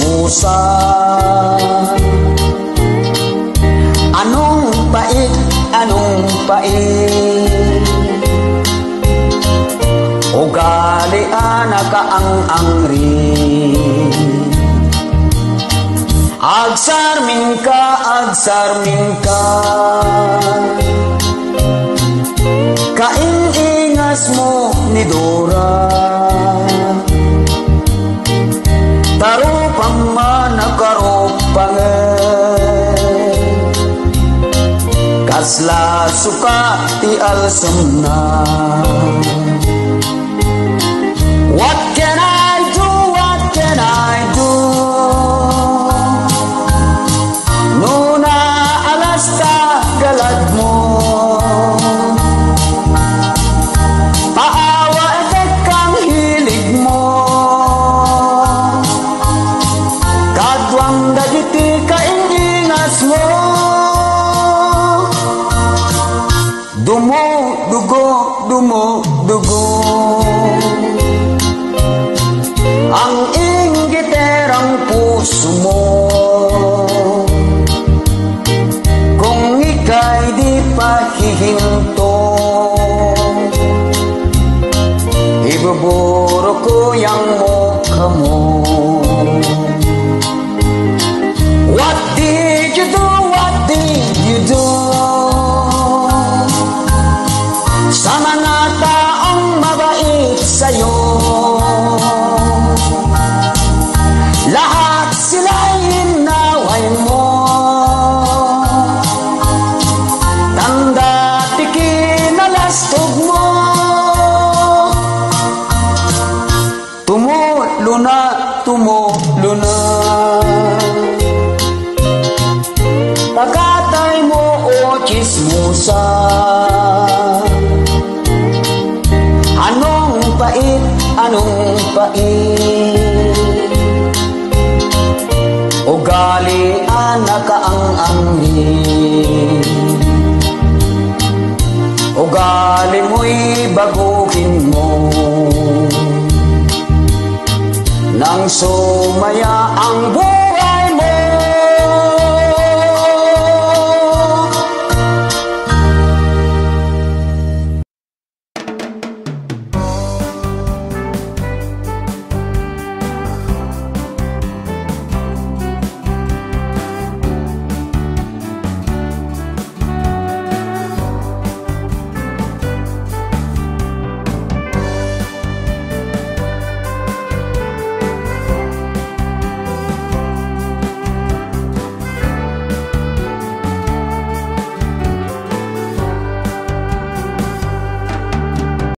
chismosan. Anong pait, anong pait, ugali anak ang-angri. Agsarming ka, kaingas mo ni Dora. Tarupang manakarupangan, kasla suka ti alsam na. What can I do? What can I do? Nuna alas ka galad mo, paawa etek kang hilig mo. Kadwang dagiti kaingas mo, dumo, dugo, dumo, dugo. Ang inggiterang puso mo, kung ika'y di pa hihinto, ibuburo ko yang mukha mo. What did you do? What did you do? Sa mga taong mabait sa'yo, lahat sila'y inaway mo. Tanda tikin alastog mo, tumulo na, tumulo na. Pagkatay mo o chismosan, anong pait, anong pait, ugali anak ang-angri. Ugali mo'y baguhin mo, nang sumaya ang buhay.